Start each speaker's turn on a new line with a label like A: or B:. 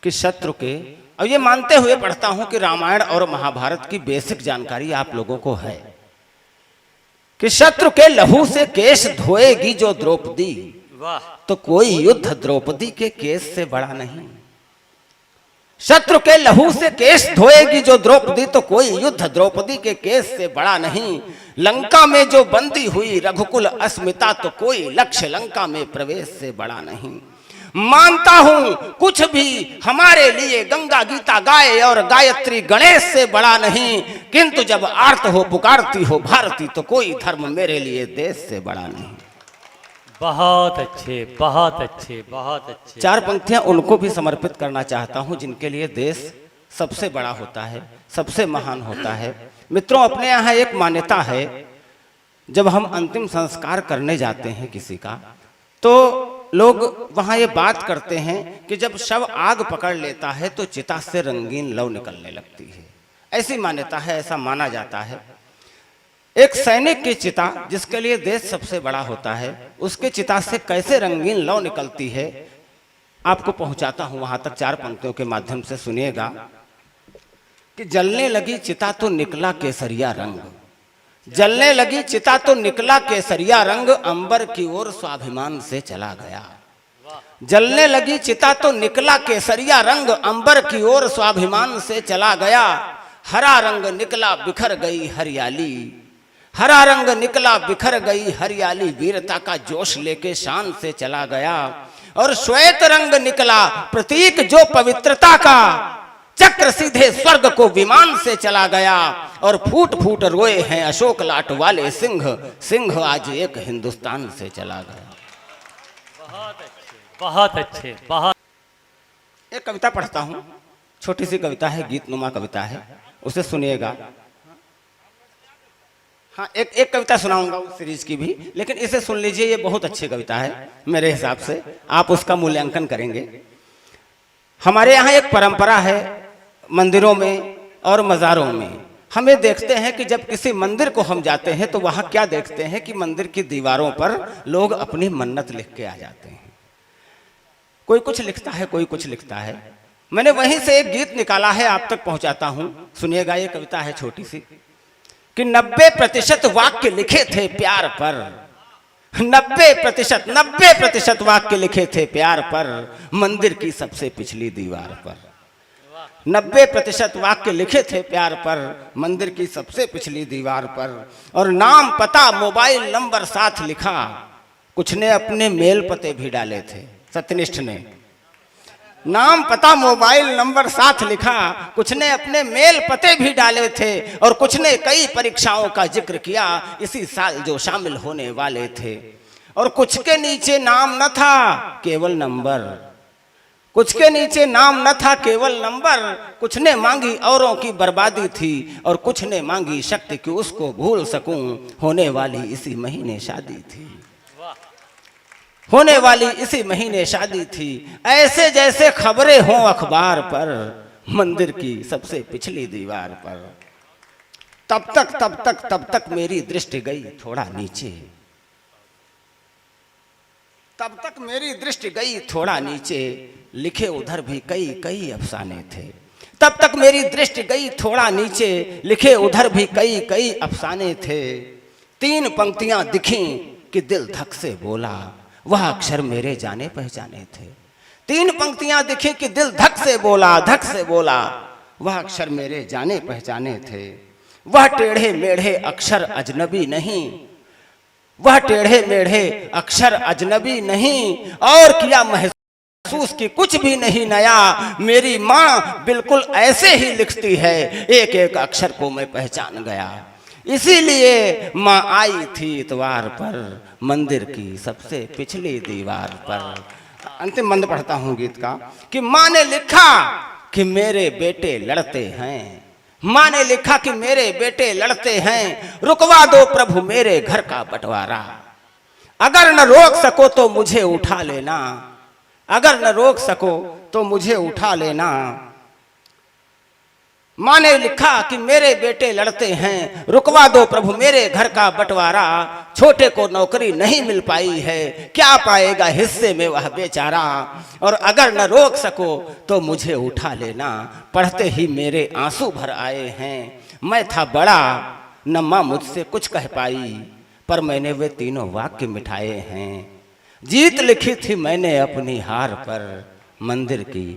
A: कि शत्रु के, और ये मानते हुए पढ़ता हूं कि रामायण और महाभारत की बेसिक जानकारी आप लोगों को है कि शत्रु के लहू से केश धोएगी जो द्रौपदी, तो कोई युद्ध द्रौपदी के केस से बड़ा नहीं। शत्रु के लहू से केश धोएगी जो द्रौपदी, तो कोई युद्ध द्रौपदी के केस से बड़ा नहीं। लंका में जो बंदी हुई रघुकुल अस्मिता, तो कोई लक्ष्य लंका में प्रवेश से बड़ा नहीं। मानता हूं कुछ भी हमारे लिए गंगा गीता गाए और गायत्री गणेश से बड़ा नहीं, किंतु जब आर्त हो पुकारती हो भारती, तो कोई धर्म मेरे लिए देश से बड़ा नहीं।
B: बहुत अच्छे, बहुत अच्छे, बहुत अच्छे।
A: चार पंक्तियां उनको भी समर्पित करना चाहता हूं जिनके लिए देश सबसे बड़ा होता है, सबसे महान होता है। मित्रों, अपने यहाँ एक मान्यता है, जब हम अंतिम संस्कार करने जाते हैं किसी का, तो लोग वहाँ ये बात करते हैं कि जब शव आग पकड़ लेता है तो चिता से रंगीन लौ निकलने लगती है। ऐसी मान्यता है, ऐसा माना जाता है। एक सैनिक की चिता, जिसके लिए देश सबसे बड़ा होता है, उसके चिता से कैसे रंगीन लौ निकलती है, आपको पहुंचाता हूं वहां तक। चार पंक्तियों के माध्यम से सुनिएगा कि जलने लगी चिता तो निकला केसरिया रंग, जलने लगी चिता तो निकला केसरिया रंग, अंबर की ओर स्वाभिमान से चला गया। जलने लगी चिता तो निकला केसरिया रंग, अंबर की ओर स्वाभिमान से चला गया। हरा रंग निकला बिखर गई हरियाली, हरा रंग निकला बिखर गई हरियाली, वीरता का जोश लेके शान से चला गया। और श्वेत रंग निकला प्रतीक जो पवित्रता का, चक्र सीधे स्वर्ग को विमान से चला गया। और फूट फूट रोए हैं अशोक लाट वाले सिंह, सिंह आज एक हिंदुस्तान से चला गया।
B: बहुत अच्छे, बहुत अच्छे, बहुत।
A: एक कविता पढ़ता हूं, छोटी सी कविता है, गीतनुमा कविता है, उसे सुनिएगा। हाँ, एक कविता सुनाऊंगा उस सीरीज की भी, लेकिन इसे सुन लीजिए, ये बहुत अच्छी कविता है मेरे हिसाब से, आप उसका मूल्यांकन करेंगे। हमारे यहाँ एक परंपरा है, मंदिरों में और मज़ारों में हमें देखते हैं कि जब किसी मंदिर को हम जाते हैं तो वहाँ क्या देखते हैं कि मंदिर की दीवारों पर लोग अपनी मन्नत लिख के आ जाते हैं। कोई कुछ लिखता है, कोई कुछ लिखता है। मैंने वहीं से एक गीत निकाला है, आप तक पहुँचाता हूँ, सुनिएगा। ये कविता है छोटी सी कि 90% वाक्य लिखे थे प्यार पर, 90% वाक्य लिखे थे प्यार पर, मंदिर की सबसे पिछली दीवार पर। 90% वाक्य लिखे थे प्यार पर, मंदिर की सबसे पिछली दीवार पर। और नाम पता मोबाइल नंबर साथ लिखा, कुछ ने अपने मेल पते भी डाले थे। सत्यनिष्ठ ने नाम पता मोबाइल नंबर साथ लिखा, कुछ ने अपने मेल पते भी डाले थे। और कुछ ने कई परीक्षाओं का जिक्र किया इसी साल जो शामिल होने वाले थे। और कुछ के नीचे नाम न था केवल नंबर, कुछ के नीचे नाम न था केवल नंबर। कुछ ने मांगी औरों की बर्बादी थी, और कुछ ने मांगी शक्ति कि उसको भूल सकूं, होने वाली इसी महीने शादी थी, होने वाली इसी महीने शादी थी। ऐसे जैसे खबरें हों अखबार पर, मंदिर की सबसे पिछली दीवार पर। तब तक मेरी दृष्टि गई थोड़ा नीचे, तब तक मेरी दृष्टि गई थोड़ा नीचे, लिखे उधर भी कई कई अफसाने थे। तब तक मेरी दृष्टि गई थोड़ा नीचे, लिखे उधर भी कई कई अफसाने थे। 3 पंक्तियां दिखीं कि दिल धक से बोला, वह अक्षर मेरे जाने पहचाने थे। 3 पंक्तियां दिखी कि दिल धक से बोला, धक से बोला, वह अक्षर मेरे जाने पहचाने थे। वह टेढ़े मेढ़े अक्षर अजनबी नहीं, वह टेढ़े मेढ़े अक्षर अजनबी नहीं। और किया महसूस कि कुछ भी नहीं नया, मेरी माँ बिल्कुल ऐसे ही लिखती है, एक एक अक्षर को मैं पहचान गया। इसीलिए माँ आई थी इतवार पर, मंदिर की सबसे पिछली दीवार पर। अंतिम बंद पढ़ता हूँ गीत का कि माँ ने लिखा कि मेरे बेटे लड़ते हैं, माँ ने लिखा कि मेरे बेटे लड़ते हैं। रुकवा दो प्रभु मेरे घर का बंटवारा, अगर न रोक सको तो मुझे उठा लेना, अगर न रोक सको तो मुझे उठा लेना। माँ ने लिखा कि मेरे बेटे लड़ते हैं, रुकवा दो प्रभु मेरे घर का बंटवारा, छोटे को नौकरी नहीं मिल पाई है, क्या पाएगा हिस्से में वह बेचारा, और अगर न रोक सको तो मुझे उठा लेना, पढ़ते ही मेरे आंसू भर आए हैं। मैं था बड़ा, न माँ मुझसे कुछ कह पाई, पर मैंने वे तीनों वाक्य मिठाए हैं। जीत लिखी थी मैंने अपनी हार पर, मंदिर की